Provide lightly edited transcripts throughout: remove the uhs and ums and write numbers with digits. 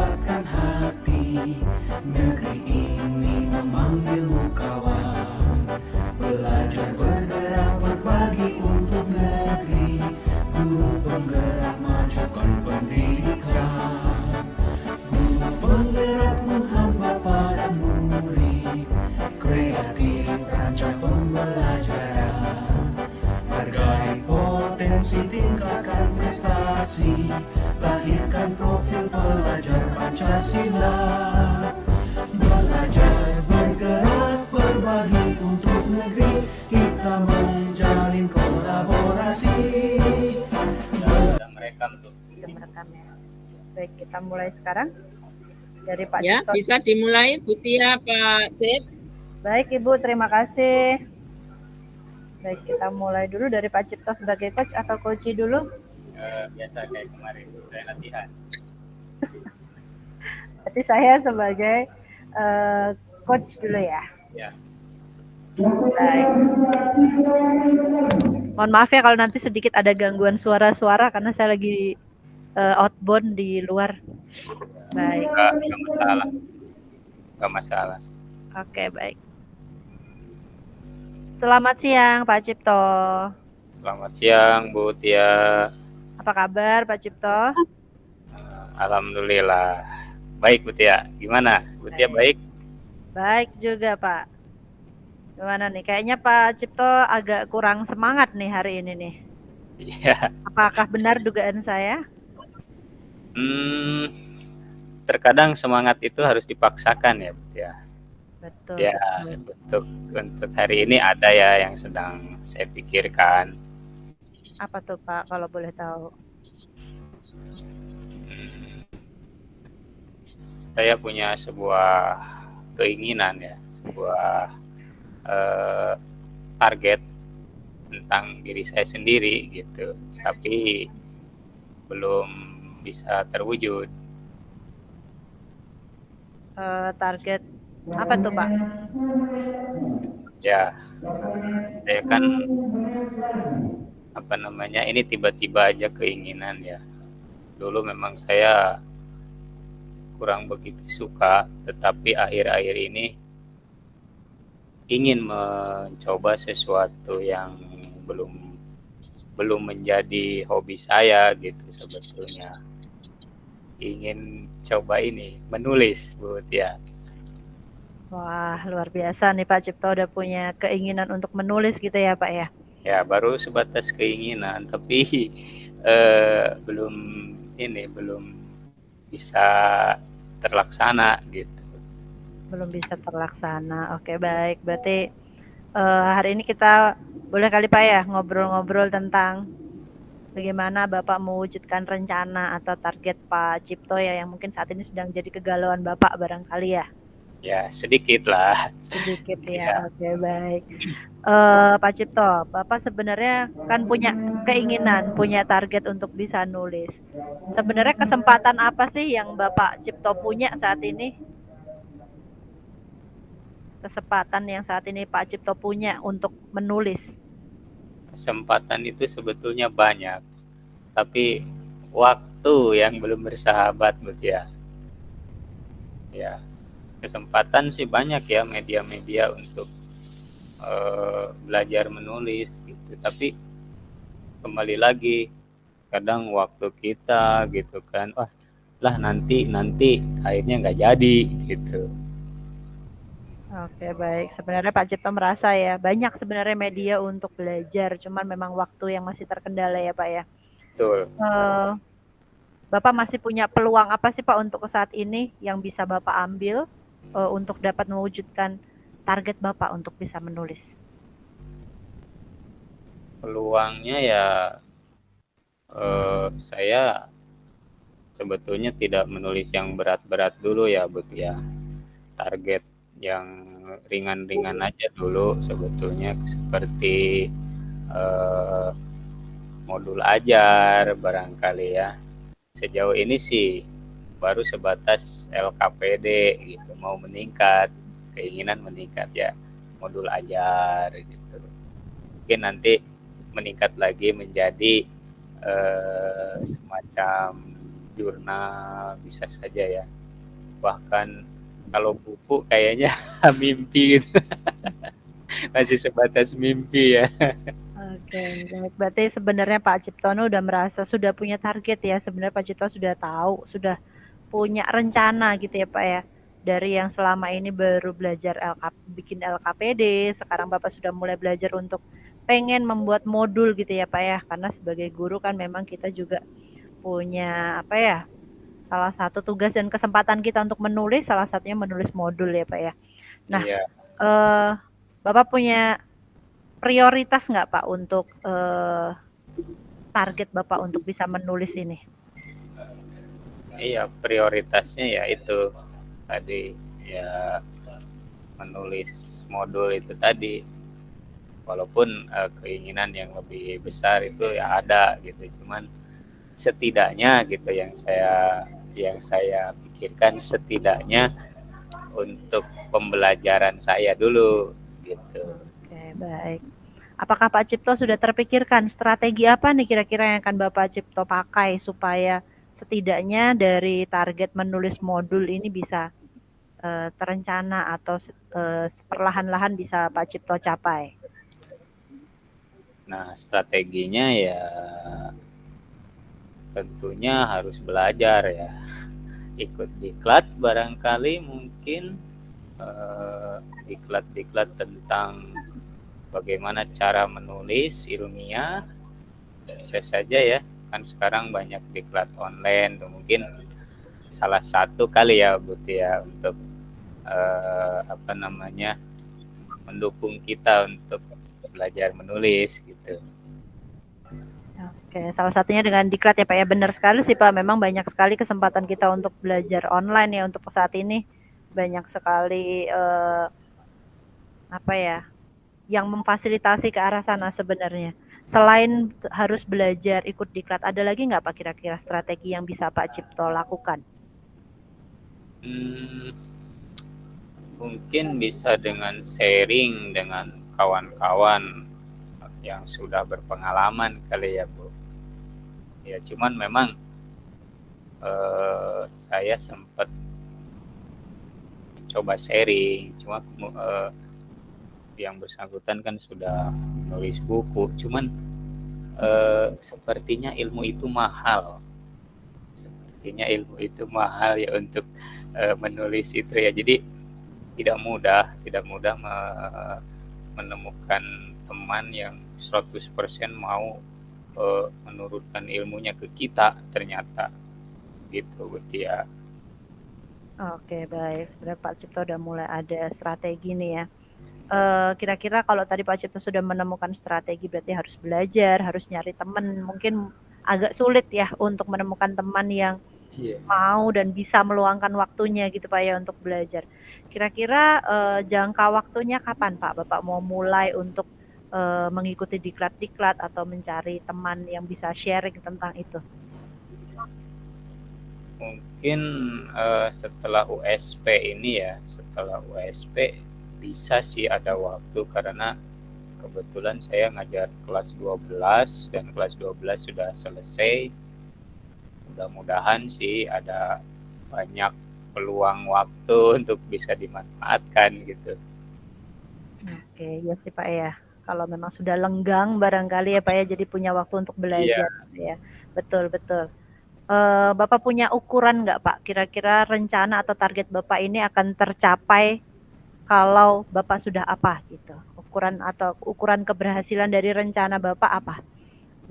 kuatkan hati. Negeri ini memanggilmu kawan. Belajar bergerak berbagi untuk negeri. Guru penggerak majukan pendidikan. Guru penggerak menghamba pada murid. Kreatif rancang pembelajaran. Hargai potensi, tingkatkan prestasi. Lahirkan profil pelajar Pancasila. Belajar, bergerak, berbagi untuk negeri. Kita menjalin kolaborasi. Sedang merekam tuh. Sedang merekam ya. Baik, kita mulai sekarang dari Pak Ya, Cipto. bisa dimulai Bu Tia, Pak Cip. Baik Ibu, terima kasih. Baik, kita mulai dulu dari Pak Cipto sebagai coach atau coachi dulu. Biasa kayak kemarin, saya latihan. Berarti saya sebagai coach dulu ya. Ya. Baik. Mohon maaf ya kalau nanti sedikit ada gangguan suara-suara karena saya lagi outbound di luar. Baik. Nggak masalah. Nggak masalah. Oke, baik. Selamat siang Pak Cipto. Selamat siang Bu Tia. Apa kabar Pak Cipto? Alhamdulillah. Baik Bu Tia. Gimana? Bu Tia baik? Baik juga Pak. Gimana nih? Kayaknya Pak Cipto agak kurang semangat nih hari ini nih. Iya. Apakah benar dugaan saya? Terkadang semangat itu harus dipaksakan ya Bu Tia. Betul. Ya, betul. untuk hari ini ada ya yang sedang saya pikirkan. Apa tuh Pak, kalau boleh tahu? Saya punya sebuah keinginan ya, sebuah target tentang diri saya sendiri gitu, tapi belum bisa terwujud. Target apa tuh Pak? Ya, saya kan ini tiba-tiba aja keinginan ya. Dulu memang saya kurang begitu suka, tetapi akhir-akhir ini ingin mencoba sesuatu yang belum menjadi hobi saya gitu sebetulnya. Ingin coba ini, menulis Bu Tia. Wah, luar biasa nih Pak Cipto udah punya keinginan untuk menulis gitu ya Pak ya? Ya, baru sebatas keinginan, tapi belum bisa terlaksana gitu. Belum bisa terlaksana. Oke, baik. Berarti hari ini kita boleh kali Pak ya ngobrol-ngobrol tentang bagaimana Bapak mewujudkan rencana atau target Pak Cipto ya yang mungkin saat ini sedang jadi kegalauan Bapak barangkali ya? Ya, sedikit lah. Sedikit ya. Ya. Oke, baik. Pak Cipto, Bapak sebenarnya kan punya keinginan, punya target untuk bisa nulis. Sebenarnya kesempatan apa sih yang Bapak Cipto punya saat ini? Kesempatan yang saat ini Pak Cipto punya untuk menulis? Kesempatan itu sebetulnya banyak, tapi waktu yang belum bersahabat Bu Tia. Ya, kesempatan sih banyak ya media-media untuk belajar menulis gitu, tapi kembali lagi kadang waktu kita gitu kan, nanti akhirnya nggak jadi gitu. Oke, baik. Sebenarnya Pak Cipto merasa ya banyak sebenarnya media untuk belajar, cuman memang waktu yang masih terkendala ya Pak ya. Betul. Bapak masih punya peluang apa sih Pak untuk saat ini yang bisa Bapak ambil untuk dapat mewujudkan target Bapak untuk bisa menulis? Peluangnya ya saya sebetulnya tidak menulis yang berat-berat dulu ya Bu ya. Target yang ringan-ringan aja dulu sebetulnya, seperti modul ajar barangkali ya. Sejauh ini sih baru sebatas LKPD gitu, mau meningkat, keinginan meningkat ya, modul ajar gitu. Mungkin nanti meningkat lagi menjadi semacam jurnal bisa saja ya. Bahkan kalau buku kayaknya mimpi gitu. Masih sebatas mimpi ya. Oke, baik. Berarti sebenarnya Pak Ciptono udah merasa sudah punya target ya. Sebenarnya Pak Cipto sudah tahu, sudah punya rencana gitu ya Pak ya. Dari yang selama ini baru belajar bikin LKPD, sekarang Bapak sudah mulai belajar untuk pengen membuat modul gitu ya Pak ya. Karena sebagai guru kan memang kita juga punya apa ya, salah satu tugas dan kesempatan kita untuk menulis, salah satunya menulis modul ya Pak ya. Nah, Iya. Bapak punya prioritas nggak Pak untuk target Bapak untuk bisa menulis ini? Iya, prioritasnya ya itu tadi ya, menulis modul itu tadi. Walaupun keinginan yang lebih besar itu ya ada gitu, cuman setidaknya gitu yang saya pikirkan setidaknya untuk pembelajaran saya dulu gitu. Oke, baik. Apakah Pak Cipto sudah terpikirkan strategi apa nih kira-kira yang akan Bapak Cipto pakai supaya setidaknya dari target menulis modul ini bisa terencana atau perlahan-lahan bisa Pak Cipto capai? Nah, strateginya ya tentunya harus belajar ya. Ikut diklat barangkali mungkin diklat-diklat tentang bagaimana cara menulis ilmiah, bisa saja ya, kan sekarang banyak diklat online, mungkin salah satu kali ya Buti ya untuk mendukung kita untuk belajar menulis gitu. Oke, salah satunya dengan diklat ya Pak ya. Benar sekali sih Pak, memang banyak sekali kesempatan kita untuk belajar online ya untuk saat ini. Banyak sekali yang memfasilitasi ke arah sana sebenarnya. Selain harus belajar ikut diklat, ada lagi nggak Pak kira-kira strategi yang bisa Pak Cipto lakukan? Mungkin bisa dengan sharing dengan kawan-kawan yang sudah berpengalaman kali ya Bu. Ya cuman memang saya sempat coba sharing, cuma yang bersangkutan kan sudah nulis buku, cuman sepertinya ilmu itu mahal ya untuk menulis itu ya. Jadi tidak mudah menemukan teman yang 100% mau menurunkan ilmunya ke kita ternyata gitu ya. Oke, baik. Sebenarnya Pak Cipto udah mulai ada strategi nih ya. Kira-kira kalau tadi Pak Cipto sudah menemukan strategi, berarti harus belajar, harus nyari teman. Mungkin agak sulit ya untuk menemukan teman yang mau dan bisa meluangkan waktunya gitu Pak ya untuk belajar. Kira-kira jangka waktunya kapan Pak Bapak mau mulai untuk mengikuti diklat-diklat atau mencari teman yang bisa sharing tentang itu? Mungkin setelah USP ini ya, bisa sih ada waktu karena kebetulan saya ngajar kelas 12 dan kelas 12 sudah selesai. Mudah-mudahan sih ada banyak peluang waktu untuk bisa dimanfaatkan gitu. Oke, ya sih Pak ya. Kalau memang sudah lenggang barangkali ya Pak ya, jadi punya waktu untuk belajar ya. Betul. Bapak punya ukuran nggak Pak? Kira-kira rencana atau target Bapak ini akan tercapai kalau Bapak sudah apa gitu? Ukuran keberhasilan dari rencana Bapak apa?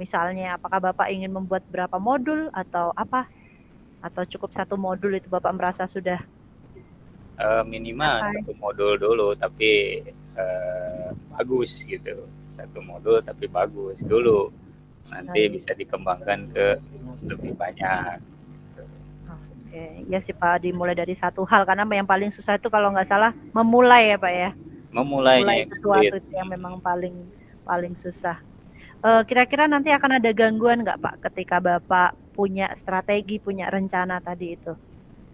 Misalnya apakah Bapak ingin membuat berapa modul atau apa? Atau cukup satu modul itu Bapak merasa sudah minimal satu modul dulu tapi bagus gitu. Satu modul tapi bagus dulu. Nanti bisa dikembangkan ke lebih banyak. Oke, ya sih Pak, dimulai dari satu hal karena yang paling susah itu kalau nggak salah memulai ya Pak ya. Memulai sesuatu itu yang memang paling susah. Kira-kira nanti akan ada gangguan nggak Pak ketika Bapak punya strategi, punya rencana tadi itu?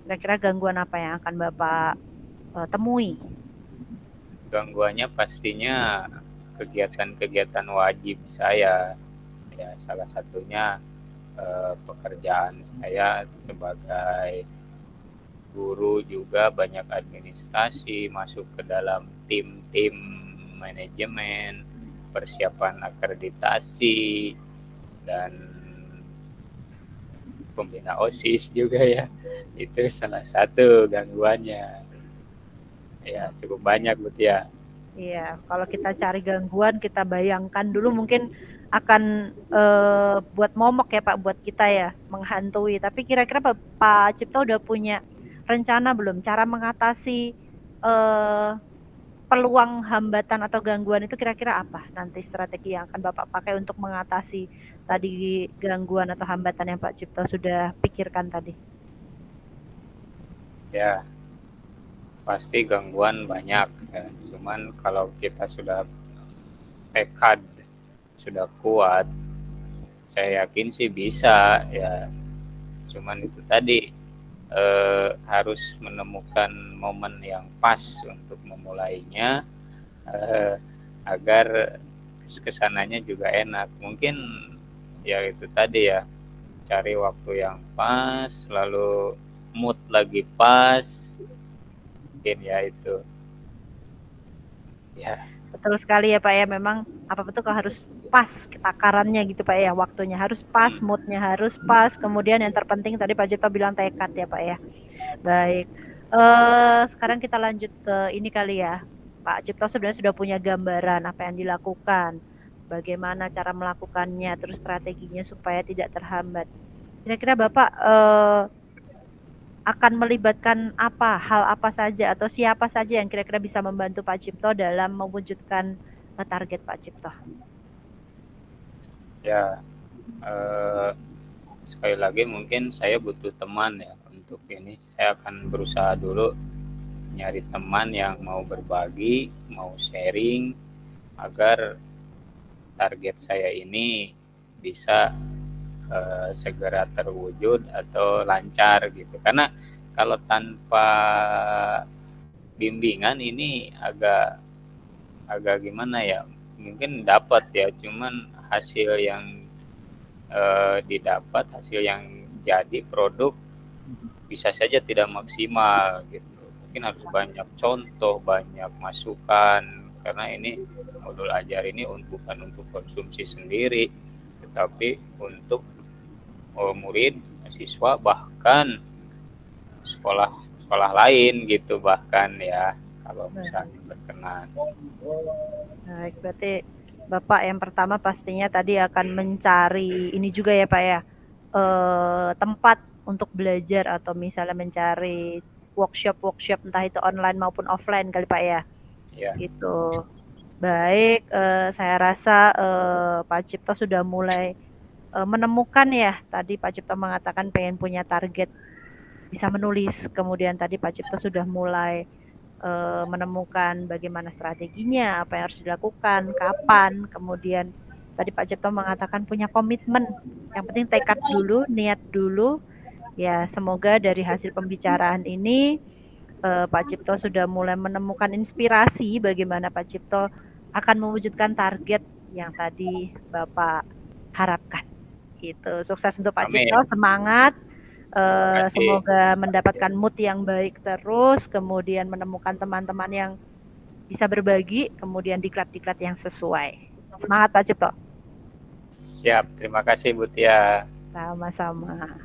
Kira-kira gangguan apa yang akan Bapak temui? Gangguannya pastinya kegiatan-kegiatan wajib saya. Ya salah satunya pekerjaan saya sebagai guru juga banyak administrasi, masuk ke dalam tim-tim manajemen, persiapan akreditasi, dan pembina OSIS juga ya. Itu salah satu gangguannya. Ya, cukup banyak Mutia. Iya, kalau kita cari gangguan, kita bayangkan dulu mungkin akan buat momok ya Pak, buat kita ya, menghantui. Tapi kira-kira Pak Cipto udah punya rencana belum cara mengatasi peluang hambatan atau gangguan itu kira-kira apa nanti strategi yang akan Bapak pakai untuk mengatasi tadi gangguan atau hambatan yang Pak Cipto sudah pikirkan tadi? Ya, pasti gangguan banyak ya. Cuman kalau kita sudah tekad, sudah kuat, saya yakin sih bisa ya. Cuman itu tadi harus menemukan momen yang pas untuk memulainya agar kesananya juga enak. Mungkin ya itu tadi ya, cari waktu yang pas, lalu mood lagi pas, mungkin ya itu. Ya. Betul sekali ya Pak ya, memang apa betul harus pas takarannya gitu Pak ya, waktunya harus pas, moodnya harus pas, kemudian yang terpenting tadi Pak Cipto bilang tekad ya Pak ya. Baik, sekarang kita lanjut ke ini kali ya, Pak Cipto sebenarnya sudah punya gambaran apa yang dilakukan, bagaimana cara melakukannya, terus strateginya supaya tidak terhambat. Kira-kira Bapak akan melibatkan hal apa saja atau siapa saja yang kira-kira bisa membantu Pak Cipto dalam mewujudkan target Pak Cipto? Ya, sekali lagi mungkin saya butuh teman ya untuk ini. Saya akan berusaha dulu nyari teman yang mau berbagi, mau sharing, agar target saya ini bisa segera terwujud atau lancar gitu. Karena kalau tanpa bimbingan ini agak gimana ya, mungkin dapat ya, cuman hasil yang didapat, hasil yang jadi produk bisa saja tidak maksimal gitu. Mungkin harus banyak contoh, banyak masukan, karena ini modul ajar ini bukan untuk konsumsi sendiri, tetapi untuk murid, siswa, bahkan sekolah lain gitu, bahkan ya kalau misalnya berkenan. Baik, berarti Bapak yang pertama pastinya tadi akan mencari ini juga ya Pak ya, tempat untuk belajar atau misalnya mencari workshop entah itu online maupun offline kali Pak ya. Ya. Gitu. Baik, saya rasa Pak Cipto sudah mulai menemukan ya, tadi Pak Cipto mengatakan pengen punya target bisa menulis, kemudian tadi Pak Cipto sudah mulai menemukan bagaimana strateginya, apa yang harus dilakukan, kapan, kemudian tadi Pak Cipto mengatakan punya komitmen, yang penting tekad dulu, niat dulu, ya semoga dari hasil pembicaraan ini Pak Cipto sudah mulai menemukan inspirasi bagaimana Pak Cipto akan mewujudkan target yang tadi Bapak harapkan. Gitu. Sukses untuk Pak Cipto, semangat. Semoga mendapatkan mood yang baik terus, kemudian menemukan teman-teman yang bisa berbagi, kemudian diklat-diklat yang sesuai. Semangat Pak Cipto. Siap, terima kasih Bu Tia. Sama-sama.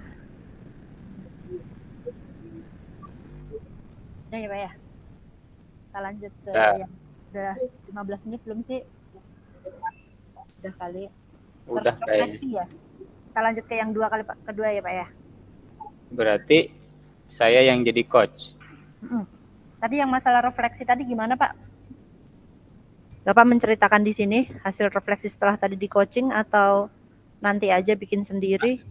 Ya Pak ya. Kita lanjut ke yang udah 15 menit belum sih? Udah kali. Udah kayaknya. Ya. Kita lanjut ke yang kedua ya Pak ya. Berarti saya yang jadi coach. Tadi yang masalah refleksi tadi gimana Pak? Bapak menceritakan di sini hasil refleksi setelah tadi di coaching atau nanti aja bikin sendiri?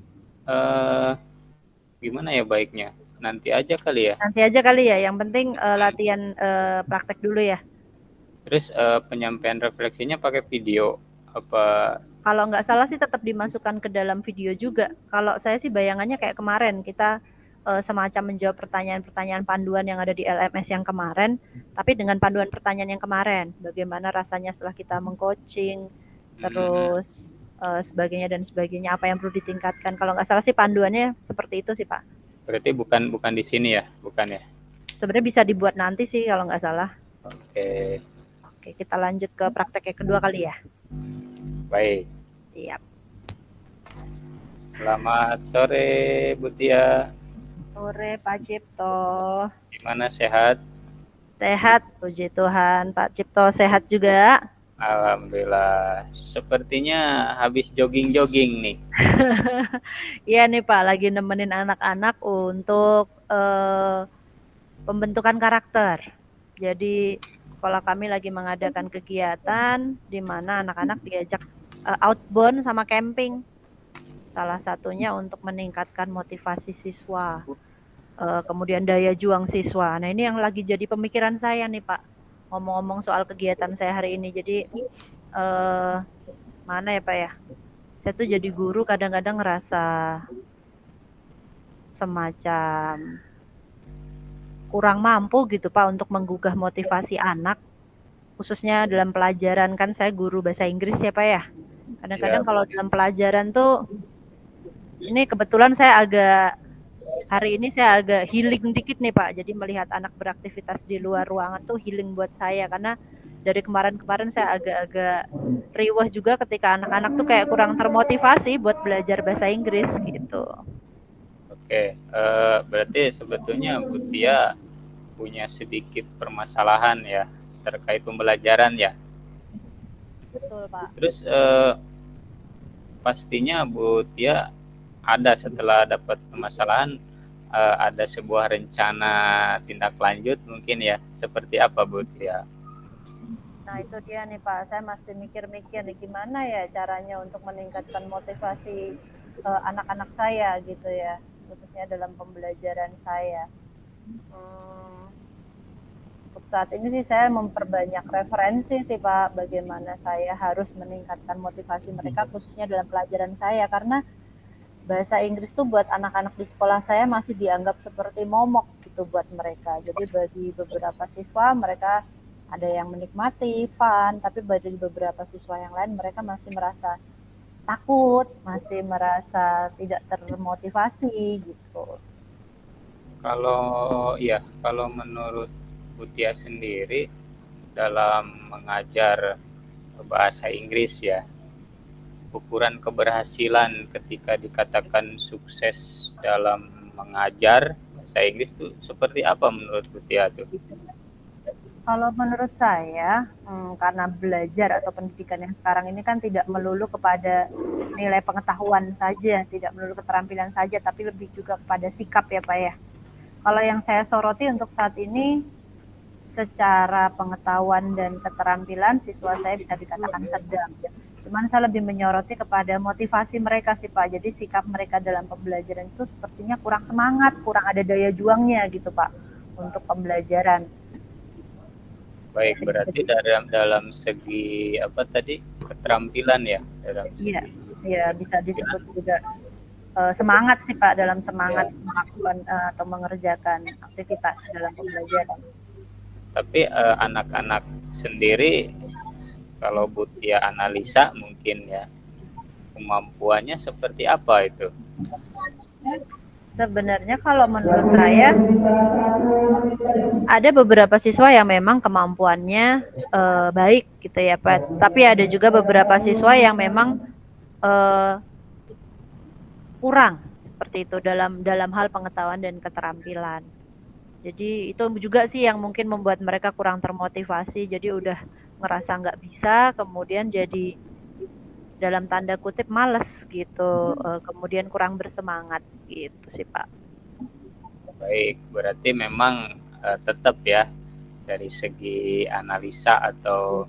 Gimana ya baiknya? Nanti aja kali ya. Nanti aja kali ya. Yang penting latihan praktek dulu ya. Terus penyampaian refleksinya pakai video apa? Kalau nggak salah sih tetap dimasukkan ke dalam video juga. Kalau saya sih bayangannya kayak kemarin kita semacam menjawab pertanyaan-pertanyaan panduan yang ada di LMS yang kemarin, tapi dengan panduan pertanyaan yang kemarin. Bagaimana rasanya setelah kita mengcoaching, terus sebagainya dan sebagainya, apa yang perlu ditingkatkan. Kalau nggak salah sih panduannya seperti itu sih Pak. Berarti bukan di sini ya, bukan ya? Sebenarnya bisa dibuat nanti sih kalau nggak salah. Oke, Oke, kita lanjut ke praktek yang kedua kali ya. baik. Siap. Selamat sore Bu Tia. Sore Pak Cipto. Gimana, sehat? Sehat, puji Tuhan. Pak Cipto sehat juga. Alhamdulillah. Sepertinya habis jogging-jogging nih. Iya nih Pak, lagi nemenin anak-anak untuk pembentukan karakter. Jadi sekolah kami lagi mengadakan kegiatan di mana anak-anak diajak outbound sama camping. Salah satunya untuk meningkatkan motivasi siswa, kemudian daya juang siswa. Nah ini yang lagi jadi pemikiran saya nih Pak, ngomong-ngomong soal kegiatan saya hari ini. Jadi mana ya Pak ya, saya tuh jadi guru kadang-kadang ngerasa semacam kurang mampu gitu Pak untuk menggugah motivasi anak, khususnya dalam pelajaran. Kan saya guru bahasa Inggris ya Pak ya. Kadang-kadang kalau dalam pelajaran tuh, ini kebetulan hari ini saya agak healing dikit nih Pak. Jadi melihat anak beraktivitas di luar ruangan tuh healing buat saya, karena dari kemarin-kemarin saya agak-agak riwah juga ketika anak-anak tuh kayak kurang termotivasi buat belajar bahasa Inggris gitu. Oke, berarti sebetulnya Bu Tia punya sedikit permasalahan ya terkait pembelajaran ya. Betul Pak. Terus pastinya Bu Tia ada setelah dapat permasalahan ada sebuah rencana tindak lanjut mungkin ya. Seperti apa Bu Tia? Nah itu dia nih Pak, saya masih mikir-mikir nih gimana ya caranya untuk meningkatkan motivasi anak-anak saya gitu ya, khususnya dalam pembelajaran saya. Untuk saat ini sih saya memperbanyak referensi sih Pak, bagaimana saya harus meningkatkan motivasi mereka khususnya dalam pelajaran saya, karena bahasa Inggris tuh buat anak-anak di sekolah saya masih dianggap seperti momok gitu buat mereka. Jadi bagi beberapa siswa mereka ada yang menikmati, fun, tapi bagi beberapa siswa yang lain mereka masih merasa takut, masih merasa tidak termotivasi gitu. Kalau menurut Bu Tia sendiri dalam mengajar bahasa Inggris ya, ukuran keberhasilan ketika dikatakan sukses dalam mengajar bahasa Inggris itu seperti apa menurut Bu Tia tuh? Kalau menurut saya, karena belajar atau pendidikan yang sekarang ini kan tidak melulu kepada nilai pengetahuan saja, tidak melulu keterampilan saja, tapi lebih juga kepada sikap ya Pak ya. Kalau yang saya soroti untuk saat ini, secara pengetahuan dan keterampilan siswa saya bisa dikatakan sedang. Cuman saya lebih menyoroti kepada motivasi mereka sih Pak. Jadi sikap mereka dalam pembelajaran itu sepertinya kurang semangat, kurang ada daya juangnya gitu Pak untuk pembelajaran. Baik, berarti dalam segi apa tadi, keterampilan ya, dalam segi. Iya, bisa disebut juga semangat sih Pak, dalam semangat melakukan atau mengerjakan aktivitas dalam pembelajaran. Tapi anak-anak sendiri kalau Bu Tia analisa mungkin ya, kemampuannya seperti apa itu? Sebenarnya kalau menurut saya ada beberapa siswa yang memang kemampuannya baik gitu ya Pak. Tapi ada juga beberapa siswa yang memang kurang seperti itu dalam hal pengetahuan dan keterampilan. Jadi itu juga sih yang mungkin membuat mereka kurang termotivasi. Jadi udah ngerasa nggak bisa, kemudian jadi dalam tanda kutip males gitu, kemudian kurang bersemangat gitu sih Pak. Baik, berarti memang tetap ya dari segi analisa atau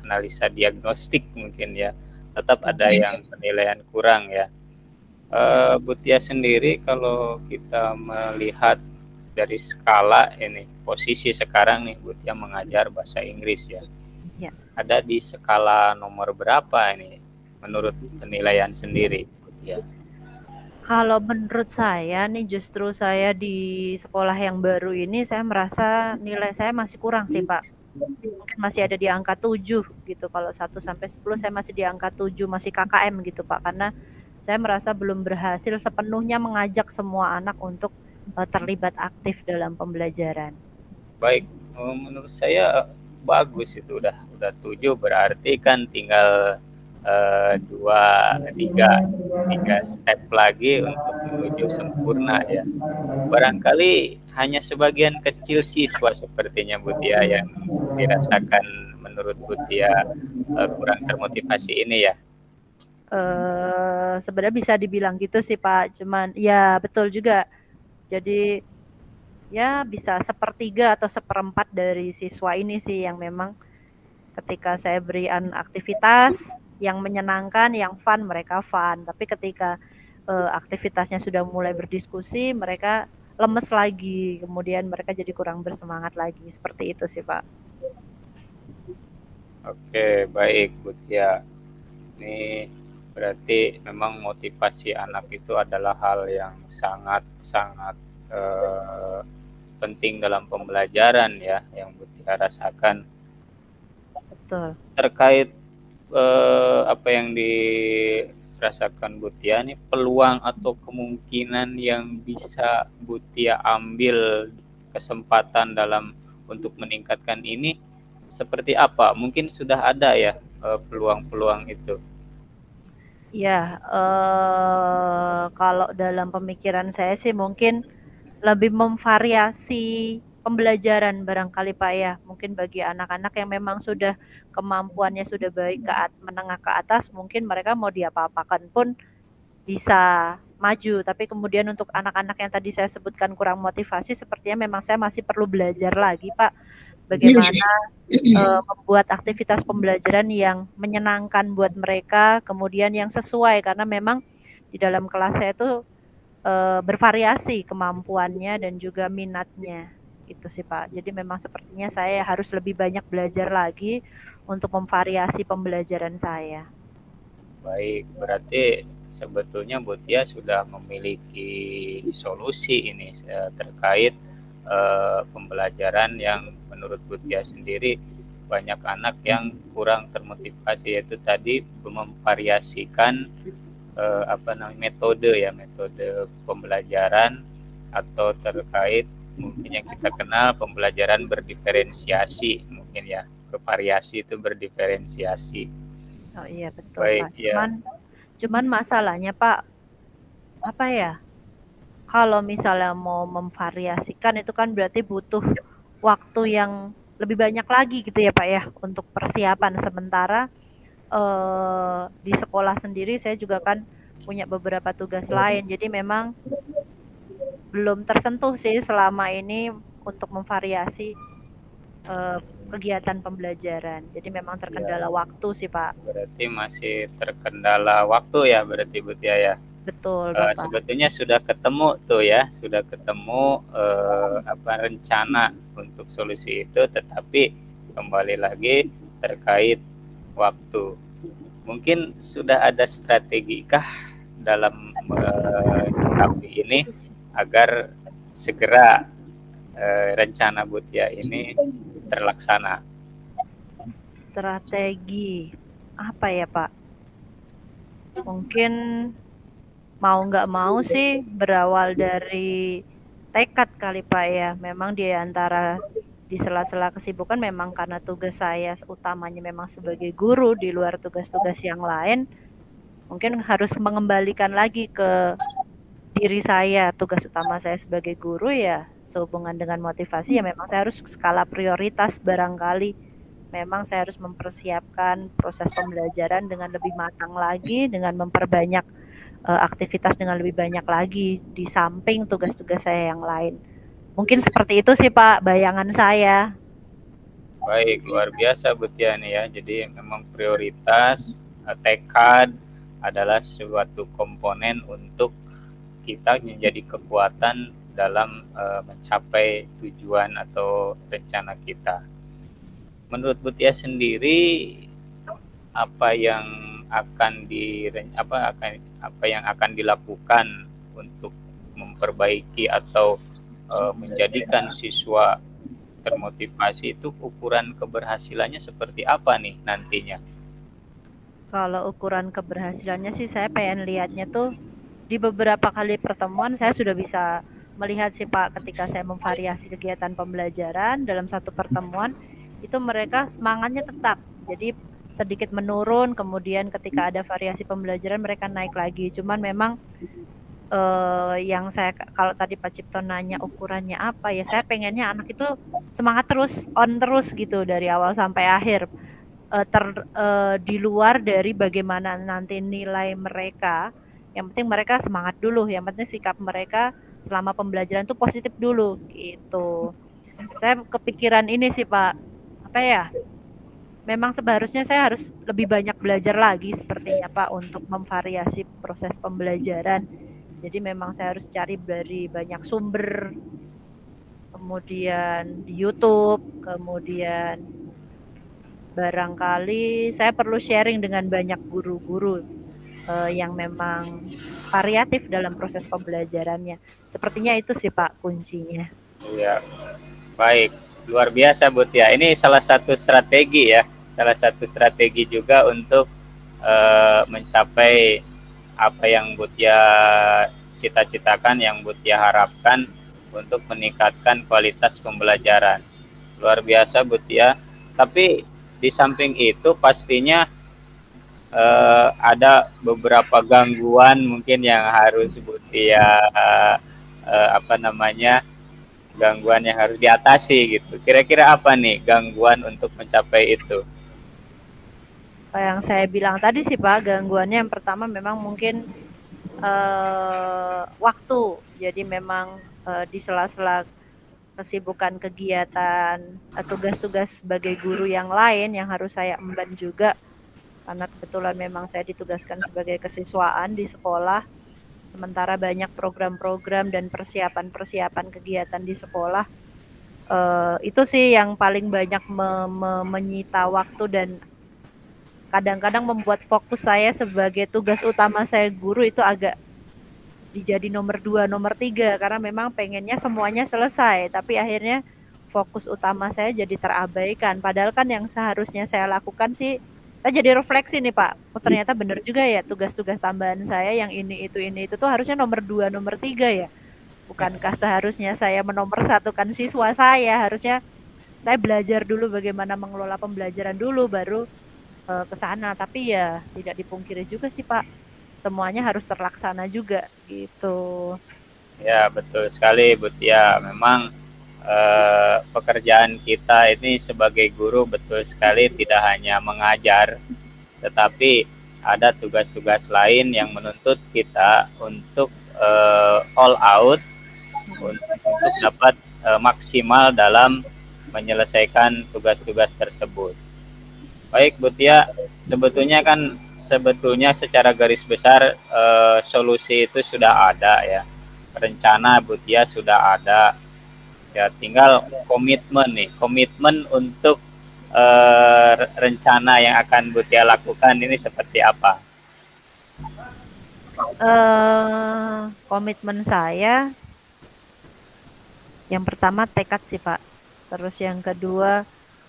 analisa diagnostik mungkin ya, tetap ada yang penilaian kurang ya. Bu Tia sendiri kalau kita melihat dari skala ini, posisi sekarang nih Bu Tia mengajar bahasa Inggris ya. Ya. Ada di skala nomor berapa ini menurut penilaian sendiri Bu Tia? Kalau menurut saya nih, justru saya di sekolah yang baru ini saya merasa nilai saya masih kurang sih Pak. mungkin masih ada di angka 7 gitu. Kalau 1 sampai 10 saya masih di angka 7, masih KKM gitu Pak. Karena saya merasa belum berhasil sepenuhnya mengajak semua anak untuk terlibat aktif dalam pembelajaran. Baik, menurut saya bagus itu udah 7 berarti kan tinggal 3 step lagi untuk menuju sempurna ya. Barangkali hanya sebagian kecil siswa sepertinya Bu Tia yang dirasakan menurut Bu Tia kurang termotivasi ini ya. Sebenarnya bisa dibilang gitu sih Pak, cuman ya betul juga. Jadi ya bisa 1/3 atau 1/4 dari siswa ini sih yang memang ketika saya berikan aktivitas yang menyenangkan, yang fun, mereka fun. Tapi ketika aktivitasnya sudah mulai berdiskusi, mereka lemes lagi, kemudian mereka jadi kurang bersemangat lagi. Seperti itu sih Pak. Oke, baik Bu Tia. Ini berarti memang motivasi anak itu adalah hal yang sangat-sangat penting dalam pembelajaran ya, yang Bu Tia rasakan. Betul. Terkait apa yang dirasakan Bu Tia nih, peluang atau kemungkinan yang bisa Bu Tia ambil kesempatan dalam untuk meningkatkan ini seperti apa? Mungkin sudah ada ya peluang-peluang itu. Ya, kalau dalam pemikiran saya sih mungkin lebih memvariasi pembelajaran barangkali Pak ya. Mungkin bagi anak-anak yang memang sudah kemampuannya sudah baik menengah ke atas, mungkin mereka mau diapa-apakan pun bisa maju. Tapi kemudian untuk anak-anak yang tadi saya sebutkan kurang motivasi, sepertinya memang saya masih perlu belajar lagi Pak. Bagaimana membuat aktivitas pembelajaran yang menyenangkan buat mereka, kemudian yang sesuai, karena memang di dalam kelas saya itu bervariasi kemampuannya dan juga minatnya. Itu sih Pak. Jadi memang sepertinya saya harus lebih banyak belajar lagi untuk memvariasi pembelajaran saya. Baik, berarti sebetulnya Bu Tia sudah memiliki solusi ini terkait pembelajaran yang menurut Bu Tia sendiri banyak anak yang kurang termotivasi, yaitu tadi memvariasikan metode pembelajaran atau terkait mungkin yang kita kenal pembelajaran berdiferensiasi, mungkin ya, bervariasi itu berdiferensiasi. Oh iya betul Baik, Pak. ya. Cuman masalahnya Pak, apa ya? Kalau misalnya mau memvariasikan itu kan berarti butuh waktu yang lebih banyak lagi gitu ya Pak ya untuk persiapan. Sementara di sekolah sendiri saya juga kan punya beberapa tugas lain, jadi memang belum tersentuh sih selama ini untuk memvariasi kegiatan pembelajaran. Jadi memang terkendala waktu sih Pak. Berarti masih terkendala waktu ya berarti Bu Tia ya. Betul Bapak. Sebetulnya sudah ketemu tuh ya, sudah ketemu rencana untuk solusi itu, tetapi kembali lagi terkait waktu. Mungkin sudah ada strategi kah dalam menyikapi ini agar segera rencana Bu Tia ini terlaksana? Strategi apa ya Pak? Mungkin mau nggak mau sih berawal dari tekad kali Pak ya. Memang di antara di sela-sela kesibukan memang karena tugas saya utamanya memang sebagai guru di luar tugas-tugas yang lain, mungkin harus mengembalikan lagi ke diri saya. Tugas utama saya sebagai guru ya sehubungan dengan motivasi, ya memang saya harus skala prioritas barangkali. Memang saya harus mempersiapkan proses pembelajaran dengan lebih matang lagi, dengan memperbanyak aktivitas dengan lebih banyak lagi di samping tugas-tugas saya yang lain. Mungkin seperti itu sih Pak bayangan saya. Baik, luar biasa Bu Tia nih ya. Jadi memang prioritas tekad adalah suatu komponen untuk kita menjadi kekuatan dalam mencapai tujuan atau rencana kita. Menurut Bu Tia sendiri, apa yang akan dilakukan untuk memperbaiki atau menjadikan siswa termotivasi itu ukuran keberhasilannya seperti apa nih nantinya? Kalau ukuran keberhasilannya sih saya pengen lihatnya tuh di beberapa kali pertemuan saya sudah bisa melihat sih Pak, ketika saya memvariasi kegiatan pembelajaran dalam satu pertemuan itu mereka semangatnya tetap. Jadi sedikit menurun, kemudian ketika ada variasi pembelajaran mereka naik lagi. Cuman memang yang saya kalau tadi Pak Cipto nanya ukurannya apa ya, saya pengennya anak itu semangat terus, on terus gitu dari awal sampai akhir. Di luar dari bagaimana nanti nilai mereka, yang penting mereka semangat dulu, yang penting sikap mereka selama pembelajaran itu positif dulu gitu. Saya kepikiran ini sih Pak, apa ya, memang seharusnya saya harus lebih banyak belajar lagi sepertinya Pak untuk memvariasi proses pembelajaran. Jadi memang saya harus cari dari banyak sumber, kemudian di YouTube, kemudian barangkali saya perlu sharing dengan banyak guru-guru yang memang variatif dalam proses pembelajarannya. Sepertinya itu sih Pak kuncinya. Iya, baik, luar biasa Bu Tia. Ini salah satu strategi ya, salah satu strategi juga untuk mencapai apa yang Bu Tia cita-citakan, yang Bu Tia harapkan untuk meningkatkan kualitas pembelajaran. Luar biasa Bu Tia. Tapi di samping itu pastinya ada beberapa gangguan mungkin yang harus Bu Tia gangguan yang harus diatasi gitu. Kira-kira apa nih gangguan untuk mencapai itu? Yang saya bilang tadi sih Pak, gangguannya yang pertama memang mungkin waktu. Jadi memang di sela-sela kesibukan kegiatan, tugas-tugas sebagai guru yang lain yang harus saya emban juga, karena kebetulan memang saya ditugaskan sebagai kesiswaan di sekolah, sementara banyak program-program dan persiapan-persiapan kegiatan di sekolah. Itu sih yang paling banyak menyita waktu dan kadang-kadang membuat fokus saya sebagai tugas utama saya guru itu agak dijadi nomor 2, nomor 3 karena memang pengennya semuanya selesai, tapi akhirnya fokus utama saya jadi terabaikan. Padahal kan yang seharusnya saya lakukan sih, saya jadi refleksi nih Pak, oh ternyata benar juga ya tugas-tugas tambahan saya yang ini itu tuh harusnya nomor 2, nomor 3 ya. Bukankah seharusnya saya menomorsatukan siswa saya, harusnya saya belajar dulu bagaimana mengelola pembelajaran dulu baru ke sana. Tapi ya tidak dipungkiri juga sih Pak, semuanya harus terlaksana juga gitu. Ya, betul sekali Bu Tia. Memang pekerjaan kita ini sebagai guru betul sekali tidak hanya mengajar, tetapi ada tugas-tugas lain yang menuntut kita untuk all out untuk dapat maksimal dalam menyelesaikan tugas-tugas tersebut. Baik Bu Tia, sebetulnya secara garis besar solusi itu sudah ada ya, rencana Bu Tia sudah ada ya, tinggal komitmen untuk rencana yang akan Bu Tia lakukan ini seperti apa? Komitmen saya yang pertama tekad sih Pak, terus yang kedua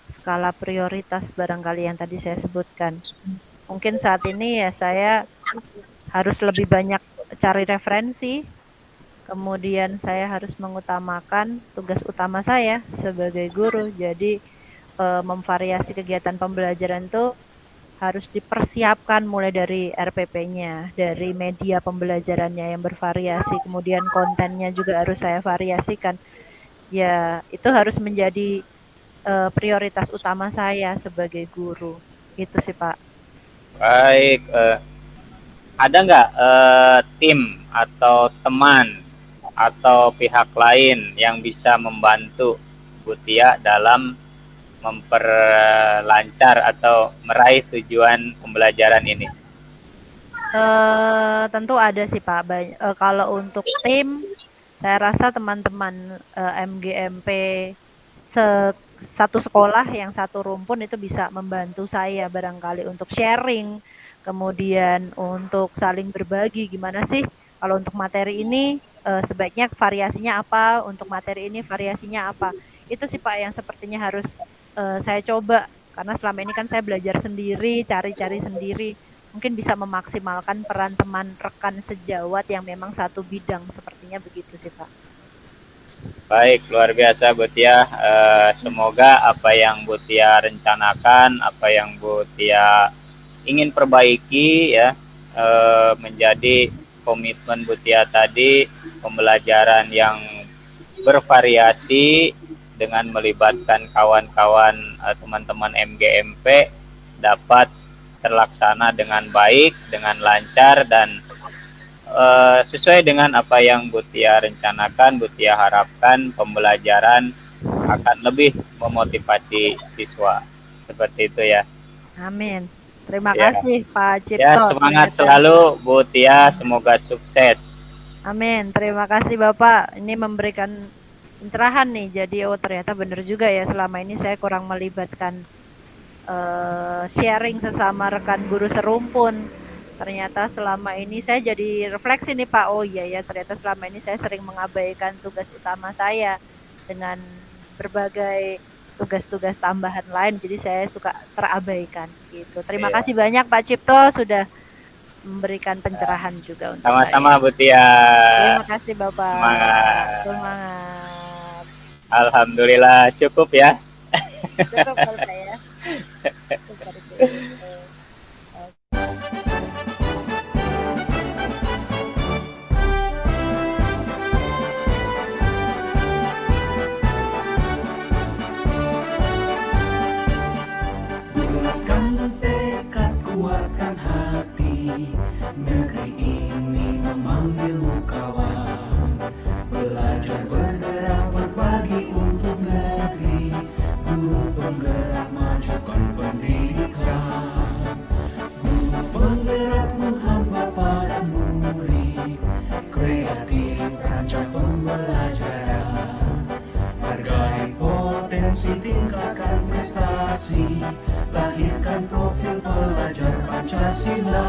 skala prioritas barangkali yang tadi saya sebutkan. Mungkin saat ini ya saya harus lebih banyak cari referensi, kemudian saya harus mengutamakan tugas utama saya sebagai guru. Jadi memvariasi kegiatan pembelajaran itu harus dipersiapkan mulai dari RPP-nya, dari media pembelajarannya yang bervariasi, kemudian kontennya juga harus saya variasikan. Ya, itu harus menjadi prioritas utama saya sebagai guru. Itu sih Pak. Baik, ada nggak tim atau teman atau pihak lain yang bisa membantu Bu Tia dalam memperlancar atau meraih tujuan pembelajaran ini? Tentu ada sih Pak. Kalau untuk tim, saya rasa teman-teman MGMP satu sekolah yang satu rumpun itu bisa membantu saya barangkali untuk sharing, kemudian untuk saling berbagi gimana sih kalau untuk materi ini sebaiknya variasinya apa, untuk materi ini variasinya apa. Itu sih Pak yang sepertinya harus saya coba, karena selama ini kan saya belajar sendiri, cari-cari sendiri. Mungkin bisa memaksimalkan peran teman rekan sejawat yang memang satu bidang, sepertinya begitu sih Pak. Baik, luar biasa Bu Tia. Semoga apa yang Bu Tia rencanakan, apa yang Bu Tia ingin perbaiki ya, menjadi komitmen Bu Tia tadi, pembelajaran yang bervariasi dengan melibatkan kawan-kawan teman-teman MGMP dapat terlaksana dengan baik, dengan lancar, dan sesuai dengan apa yang Bu Tia rencanakan. Bu Tia harapkan pembelajaran akan lebih memotivasi siswa. Seperti itu ya. Amin. Terima Ya. kasih Pak Cipto. Ya, semangat selalu Bu Tia, semoga sukses. Amin. Terima kasih Bapak. Ini memberikan pencerahan nih. Jadi ternyata benar juga ya, selama ini saya kurang melibatkan sharing sesama rekan guru serumpun. Ternyata selama ini saya jadi refleksi nih Pak, oh iya ya, ternyata selama ini saya sering mengabaikan tugas utama saya dengan berbagai tugas-tugas tambahan lain, jadi saya suka terabaikan gitu. Terima kasih banyak Pak Cipto sudah memberikan pencerahan juga untuk Sama-sama saya. Bu Tia. Terima kasih Bapak. Semangat. Semangat. Alhamdulillah cukup ya. Cukup kalau saya. Seperti itu. Bulatkan tekad, kuatkan hati, negeri ini memanggilmu kawan. Belajar bergerak berbagi untuk negeri, guru penggerak majukan pendidikan. Guru penggerak menghamba pada murid, kreatif rancang pembelajaran. Hargai potensi, tingkatkan prestasi, lahirkan profil pelajar Pancasila.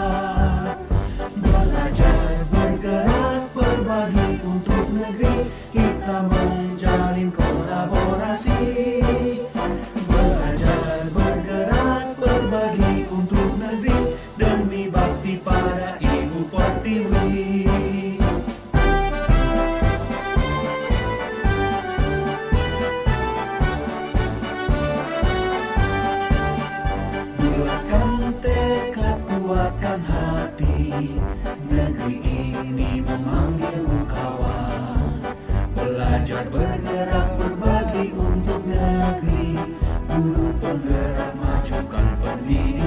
Belajar bergerak berbagi untuk negeri, kita menjalin kolaborasi. Belajar bergerak berbagi untuk negeri, demi bakti pada Ibu Pertiwi. Bulatkan tekad, kuatkan hati, negeri ini memanggilmu kawan. Belajar bergerak berbagi untuk negeri, guru penggerak majukan pendidikan.